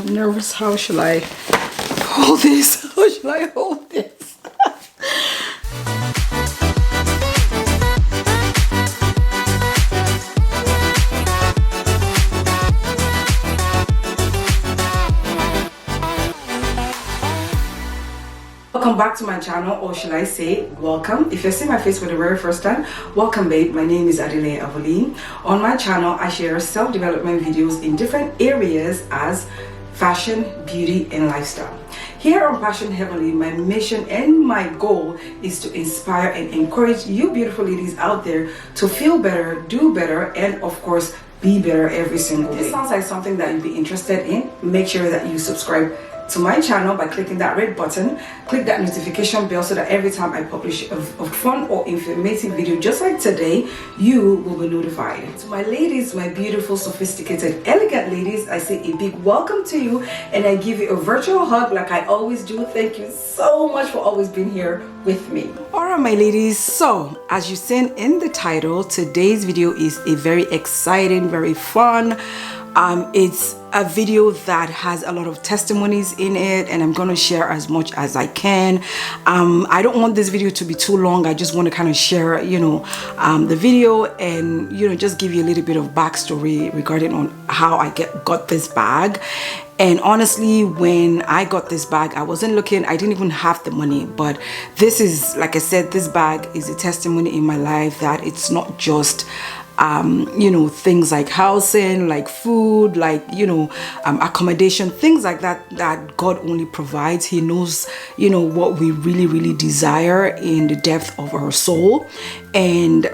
nervous. How shall I hold this? How shall I hold this? Welcome back to my channel, or shall I say welcome. If you're seeing my face for the very first time, welcome babe. My name is Adele Avoli. On my channel I share self-development videos in different areas as fashion, beauty and lifestyle. Here on Passion Heavenly, my mission and my goal is to inspire and encourage you beautiful ladies out there to feel better, do better, and of course be better every single day. If this sounds like something that you'd be interested in, make sure that you subscribe to my channel by clicking that red button. Click that notification bell so that every time I publish a fun or informative video just like today, you will be notified. To my ladies, my beautiful, sophisticated, elegant ladies, I say a big welcome to you and I give you a virtual hug like I always do. Thank you so much for always being here with me. Alright my ladies, so as you've seen in the title, today's video is a very exciting, very fun, it's a video that has a lot of testimonies in it and I'm going to share as much as I can. I don't want this video to be too long. I just want to kind of share, the video and, just give you a little bit of backstory regarding on how I got this bag. And honestly, when I got this bag, I wasn't looking, I didn't even have the money. But this is, like I said, this bag is a testimony in my life that it's not just things like housing, like food, like accommodation, things like that God only provides. He knows what we really desire in the depth of our soul. And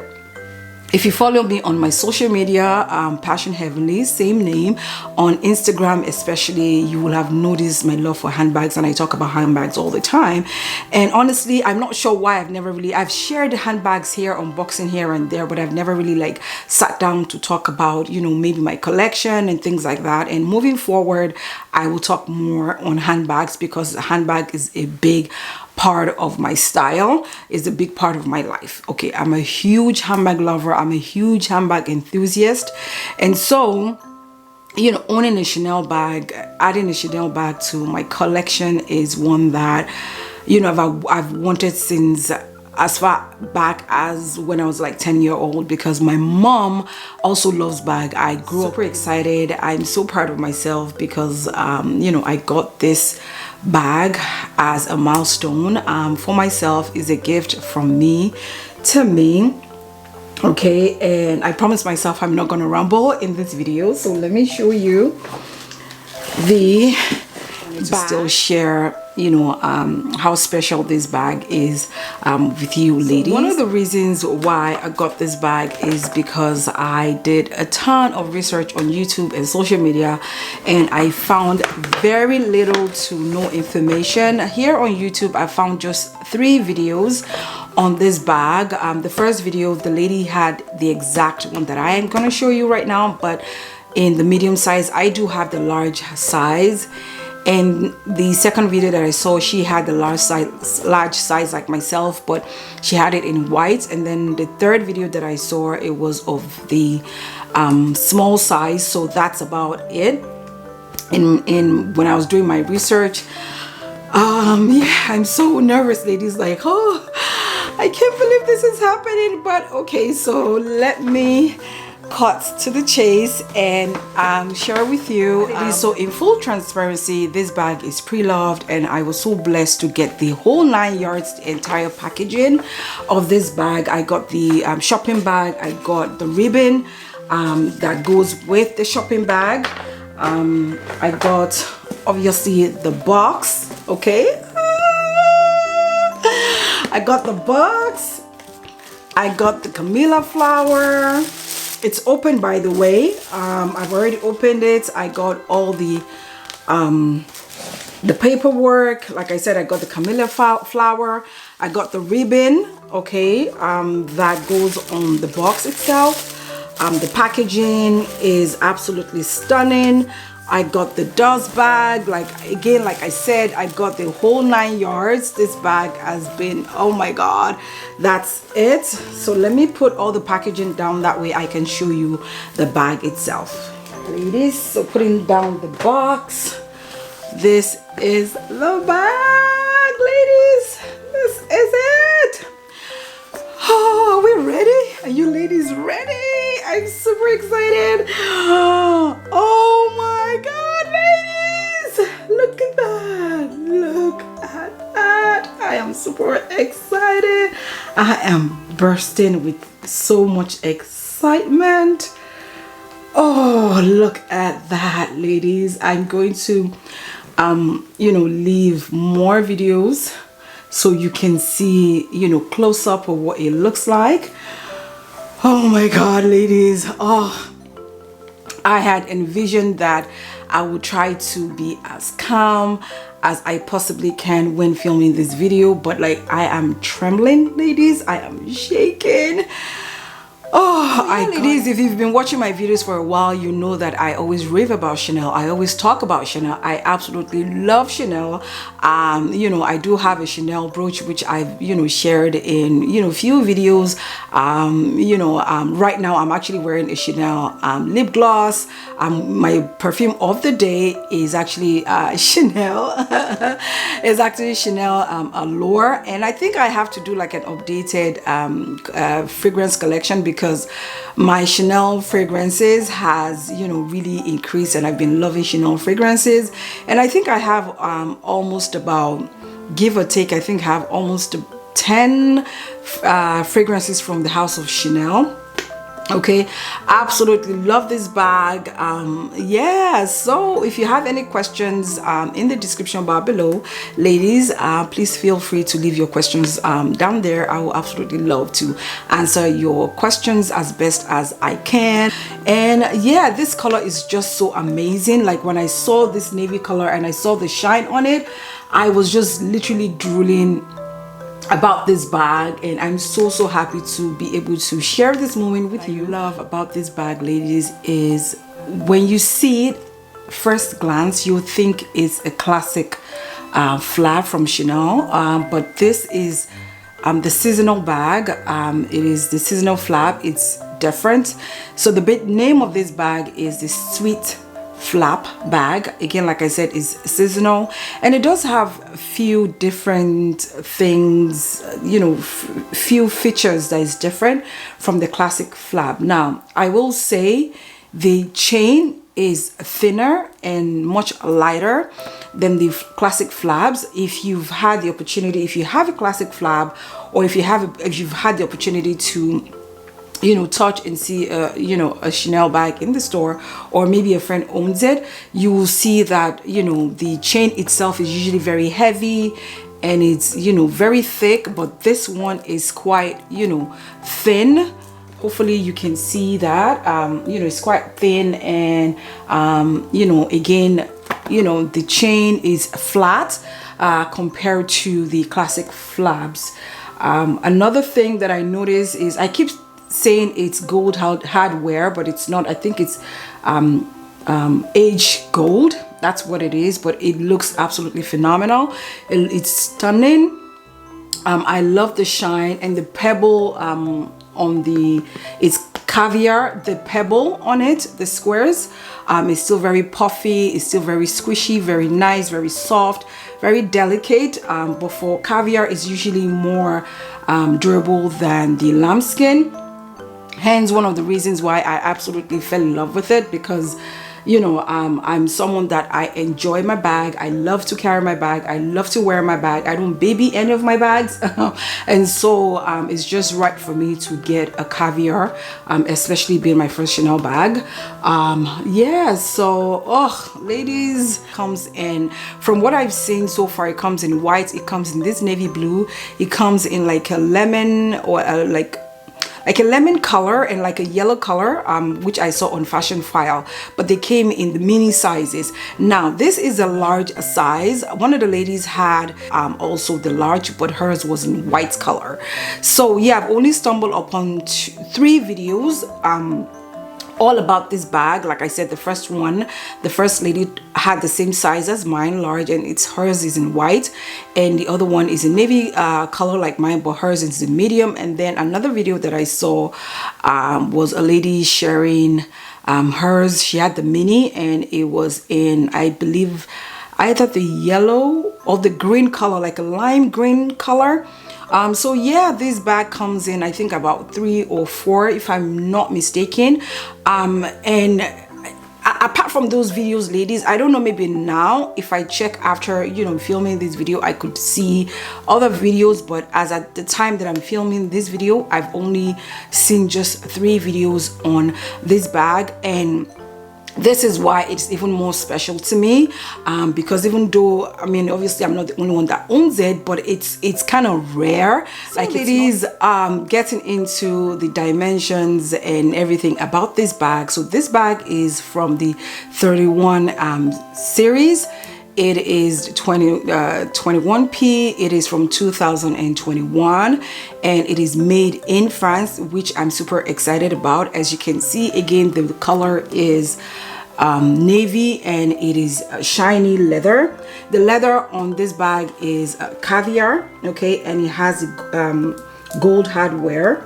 if you follow me on my social media, Passion Heavenly, same name, on Instagram especially, you will have noticed my love for handbags, and I talk about handbags all the time. And honestly, I'm not sure why I've shared handbags here, unboxing here and there, but I've never really sat down to talk about, maybe my collection and things like that. And moving forward, I will talk more on handbags because a handbag is a big part of my style, is a big part of my life. Okay, I'm a huge handbag lover, I'm a huge handbag enthusiast, and so owning a Chanel bag, adding a Chanel bag to my collection is one that I've wanted since as far back as when I was like 10-year old, because my mom also loves bag. I grew up super excited. I'm so proud of myself because I got this bag as a milestone for myself. Is a gift from me to me. Okay, and I promised myself I'm not gonna ramble in this video, so let me show you the bag. To still share how special this bag is with you ladies. So one of the reasons why I got this bag is because I did a ton of research on YouTube and social media and I found very little to no information. Here on YouTube I found just 3 videos on this bag. The first video, the lady had the exact one that I am going to show you right now, but in the medium size. I do have the large size. And the second video that I saw, she had the large size like myself, but she had it in white. And then the third video that I saw, it was of the small size. So that's about it. In when I was doing my research, yeah, I'm so nervous, ladies. Like, oh, I can't believe this is happening. But okay, so let me cut to the chase and share with you. So in full transparency, this bag is pre-loved and I was so blessed to get the whole 9 yards, the entire packaging of this bag. I got the shopping bag, I got the ribbon that goes with the shopping bag, I got obviously the box. Okay, I got the box, I got the camellia flower. It's open, by the way. I've already opened it. I got all the paperwork. Like I said, I got the camellia flower. I got the ribbon, okay, that goes on the box itself. The packaging is absolutely stunning. I got the dust bag. Like I said, I got the whole 9 yards. This bag has been, oh my god, that's it. So let me put all the packaging down, that way I can show you the bag itself, ladies. So putting down the box, This is the bag, ladies. This is it. Oh, are we ready? Are you ladies ready? I'm super excited. Oh my God, ladies. Look at that. Look at that. I am super excited. I am bursting with so much excitement. Oh, look at that, ladies. I'm going to leave more videos so you can see, close up of what it looks like. Oh my God, ladies. Oh, I had envisioned that I would try to be as calm as I possibly can when filming this video, but like I am trembling, ladies. I am shaking. Oh, ladies, if you've been watching my videos for a while, you know that I always rave about Chanel. I always talk about Chanel. I absolutely love Chanel. I do have a Chanel brooch which I've shared in a few videos. Right now I'm actually wearing a Chanel lip gloss. My perfume of the day is actually Chanel. It's actually Chanel Allure, and I think I have to do like an updated fragrance collection because my Chanel fragrances has really increased, and I've been loving Chanel fragrances. And I think I have almost about, give or take, I think I have almost 10 fragrances from the house of Chanel. Okay, absolutely love this bag. Yeah, so if you have any questions in the description bar below, ladies, please feel free to leave your questions down there. I will absolutely love to answer your questions as best as I can. And yeah, this color is just so amazing. Like when I saw this navy color and I saw the shine on it, I was just literally drooling about this bag, and I'm so happy to be able to share this moment with you. What I love about this bag, ladies, is when you see it first glance, you think it's a classic flap from Chanel, but this is the seasonal bag. It is the seasonal flap. It's different. So the name of this bag is the Sweet Flap bag. Again, like I said, is seasonal, and it does have a few different things, few features that is different from the classic flap. Now I will say the chain is thinner and much lighter than the classic flaps. If you've had the opportunity, if you have a classic flap, or if you've had the opportunity to touch and see a Chanel bag in the store, or maybe a friend owns it, you will see that the chain itself is usually very heavy and it's very thick, but this one is quite thin. Hopefully you can see that it's quite thin, and again the chain is flat compared to the classic flaps. Another thing that I noticed is, I keep saying it's gold hardware, but it's not. I think it's aged gold. That's what it is, but it looks absolutely phenomenal. It's stunning. I love the shine, and the pebble on it's caviar. The pebble on it, the squares, is still very puffy. It's still very squishy, very nice, very soft, very delicate. But for caviar, it's usually more durable than the lambskin. Hence one of the reasons why I absolutely fell in love with it, because I'm someone that I enjoy my bag. I love to carry my bag. I love to wear my bag. I don't baby any of my bags. And so it's just right for me to get a caviar, especially being my first Chanel bag. Yeah, so ladies, comes in, from what I've seen so far, it comes in white, it comes in this navy blue, it comes in like a lemon, or like a lemon color, and like a yellow color, which I saw on Fashion File, but they came in the mini sizes. Now this is a large size. One of the ladies had also the large, but hers was in white color. So yeah, I've only stumbled upon 3 videos all about this bag. Like I said, the first lady had the same size as mine, large, and hers is in white, and the other one is a navy color like mine, but hers is in medium. And then another video that I saw was a lady sharing hers. She had the mini, and it was in, I believe, either the yellow or the green color, like a lime green color. So yeah, this bag comes in, I think, about 3 or 4 if I'm not mistaken. And apart from those videos, ladies, I don't know, maybe now if I check after, you know, filming this video, I could see other videos, but as at the time that I'm filming this video, I've only seen just 3 videos on this bag. And this is why it's even more special to me, because even though, I mean, obviously I'm not the only one that owns it, but it's kind of rare. Like, it is getting into the dimensions and everything about this bag. So this bag is from the 31 series. It is 21p. It is from 2021, and it is made in France, which I'm super excited about. As you can see, again, the color is navy, and it is shiny leather. The leather on this bag is caviar, okay, and it has gold hardware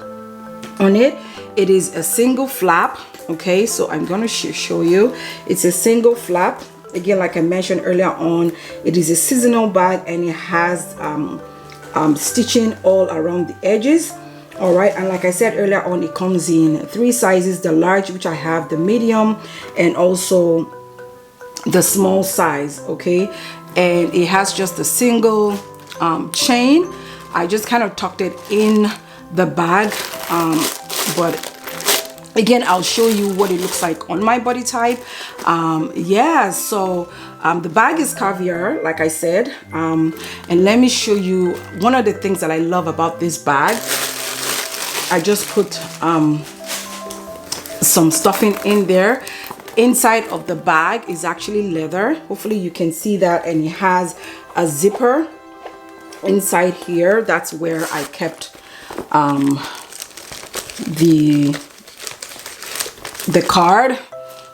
on it. It is a single flap, okay, so I'm gonna show you. It's a single flap. Again, like I mentioned earlier on, it is a seasonal bag, and it has stitching all around the edges. All right, and like I said earlier on, it comes in 3 sizes: the large, which I have, the medium, and also the small size. Okay, and it has just a single chain. I just kind of tucked it in the bag, but again, I'll show you what it looks like on my body type. Yeah, so the bag is caviar, like I said, and let me show you one of the things that I love about this bag. I just put some stuffing in there. Inside of the bag is actually leather. Hopefully you can see that, and it has a zipper inside here. That's where I kept the card.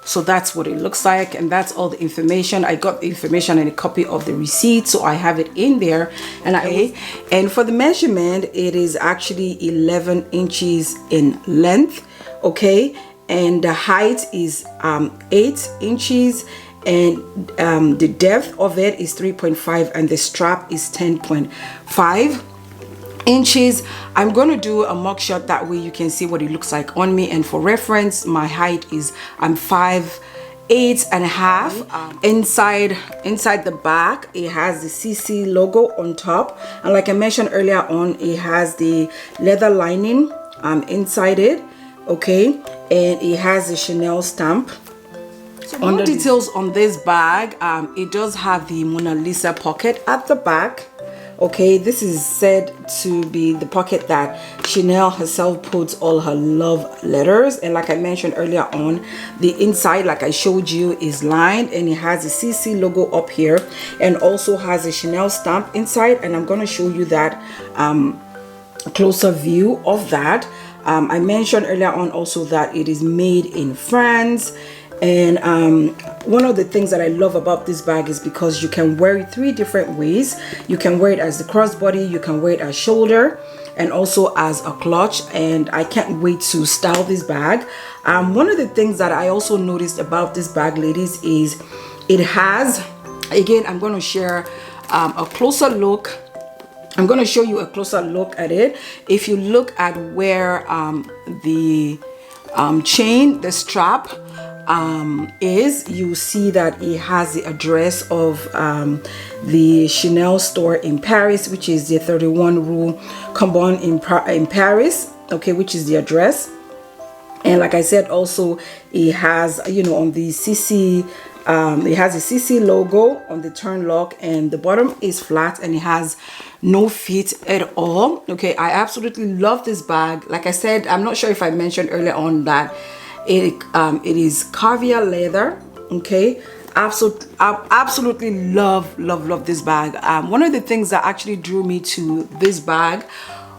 So that's what it looks like, and that's all the information. I got the information and a copy of the receipt, so I have it in there. And for the measurement, it is actually 11 inches in length, okay, and the height is 8 inches, and the depth of it is 3.5, and the strap is 10.5 inches. I'm going to do a mock shot, that way you can see what it looks like on me. And for reference, my height is 5'8.5". Inside the back, it has the CC logo on top, and like I mentioned earlier on, it has the leather lining inside it, okay, and it has the Chanel stamp. So more details on this bag. It does have the Mona Lisa pocket at the back. Okay, this is said to be the pocket that Chanel herself puts all her love letters. And like I mentioned earlier on, the inside, like I showed you, is lined, and it has the CC logo up here, and also has a Chanel stamp inside. And I'm going to show you that closer view of that. I mentioned earlier on also that it is made in France. And one of the things that I love about this bag is because you can wear it 3 different ways. You can wear it as the crossbody, you can wear it as shoulder, and also as a clutch. And I can't wait to style this bag. One of the things that I also noticed about this bag, ladies, is it has, again, I'm going to share a closer look. I'm going to show you a closer look at it. If you look at where the chain, the strap, is, you see that it has the address of the Chanel store in Paris, which is the 31 Rue Cambon in Paris, okay, which is the address. And like I said, also it has, you know, on the CC, it has a CC logo on the turn lock, and the bottom is flat, and it has no feet at all. Okay, I absolutely love this bag. Like I said, I'm not sure if I mentioned earlier on that it is caviar leather. Okay, absolutely love this bag. One of the things that actually drew me to this bag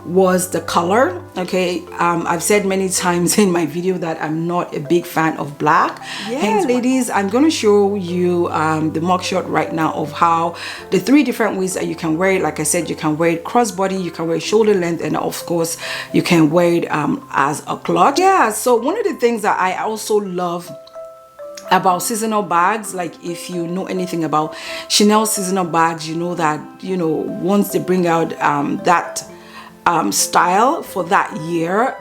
was the color. Okay, I've said many times in my video that I'm not a big fan of black. Yeah, ladies, I'm going to show you the mock shot right now of how the 3 different ways that you can wear it. Like I said, you can wear it crossbody, you can wear it shoulder length, and of course you can wear it as a clutch. Yeah, so one of the things that I also love about seasonal bags. Like if you know anything about Chanel seasonal bags, you know that, you know, once they bring out that style for that year,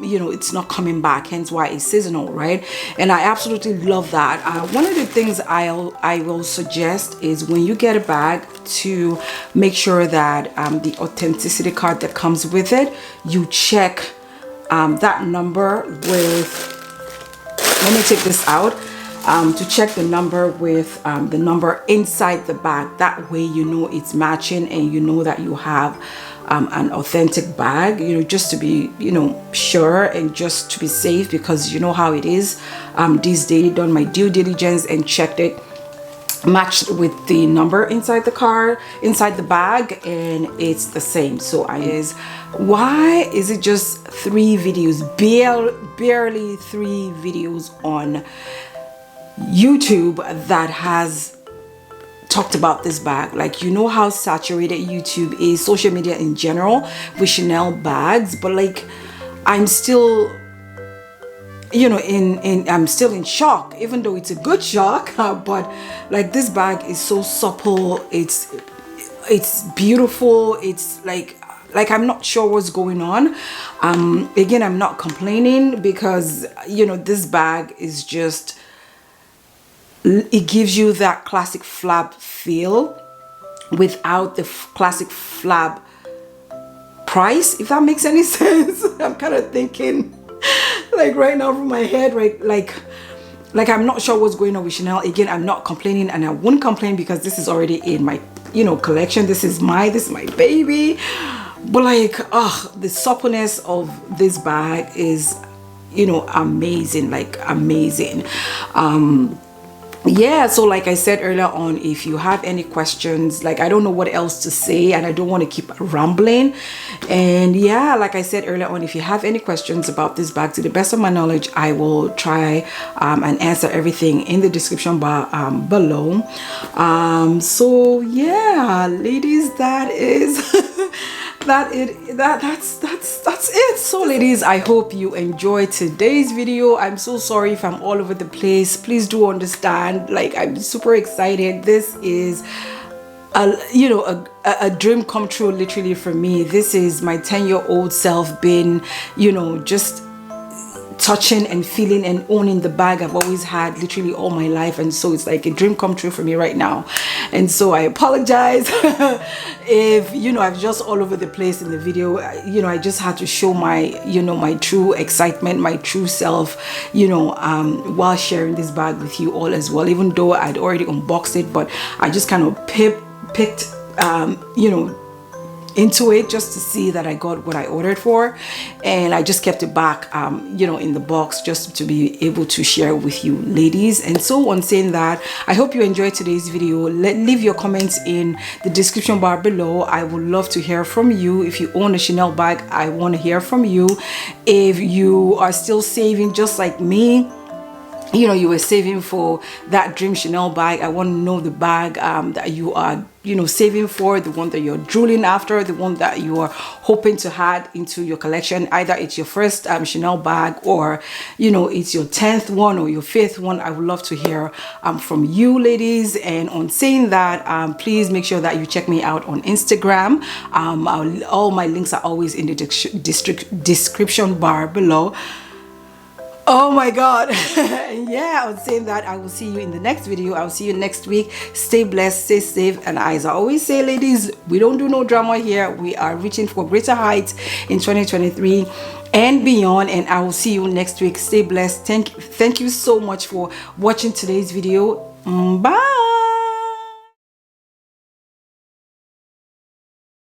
you know, it's not coming back, hence why it's seasonal, right? And I absolutely love that. One of the things I will suggest is when you get a bag to make sure that the authenticity card that comes with it, you check that number with, let me take this out, to check the number with the number inside the bag. That way you know it's matching and you know that you have an authentic bag, you know, just to be, you know, sure and just to be safe, because you know how it is these days. Done my due diligence and checked it, matched with the number inside the card, inside the bag, and it's the same. So why is it just 3 videos, barely 3 videos on YouTube that has talked about this bag? Like, you know how saturated YouTube is, social media in general, with Chanel bags, but like I'm still, you know, I'm still in shock, even though it's a good shock. But like, this bag is so supple, it's beautiful, it's like I'm not sure what's going on. Again, I'm not complaining, because you know, this bag is just, it gives you that classic flab feel without the classic flab price, if that makes any sense. I'm kind of thinking like right now from my head, right? Like I'm not sure what's going on with Chanel. Again, I'm not complaining, and I won't complain because this is already in my, you know, collection. This is my baby. But like, the suppleness of this bag is, you know, amazing, like amazing. Yeah, so like I said earlier on, if you have any questions, like I don't know what else to say and I don't want to keep rambling. And yeah, like I said earlier on, if you have any questions about this bag, to the best of my knowledge, I will try and answer everything in the description bar below. So yeah, ladies, that is that's it. So ladies, I hope you enjoyed today's video. I'm so sorry if I'm all over the place. Please do understand, like I'm super excited. This is a dream come true, literally, for me. This is my 10-year-old self been, you know, just touching and feeling and owning the bag I've always had literally all my life. And so it's like a dream come true for me right now. And so I apologize if, you know, I've just all over the place in the video. You know, I just had to show my, you know, my true excitement, my true self, you know, while sharing this bag with you all as well, even though I'd already unboxed it. But I just kind of picked you know, into it just to see that I got what I ordered for, and I just kept it back you know, in the box, just to be able to share with you ladies. And so on saying that, I hope you enjoyed today's video. Leave your comments in the description bar below. I would love to hear from you. If you own a Chanel bag, I want to hear from you. If you are still saving just like me, you know, you were saving for that dream Chanel bag, I want to know the bag that you are, you know, saving for, the one that you're drooling after, the one that you are hoping to add into your collection. Either it's your first Chanel bag, or, you know, it's your 10th one or your 5th one. I would love to hear from you ladies. And on saying that, please make sure that you check me out on Instagram. All my links are always in the description bar below. Oh my god. Yeah, I was saying that I will see you in the next video. I'll see you next week. Stay blessed, stay safe, and as I always say, ladies, we don't do no drama here. We are reaching for greater heights in 2023 and beyond, and I will see you next week. Stay blessed. Thank you so much for watching today's video. Bye.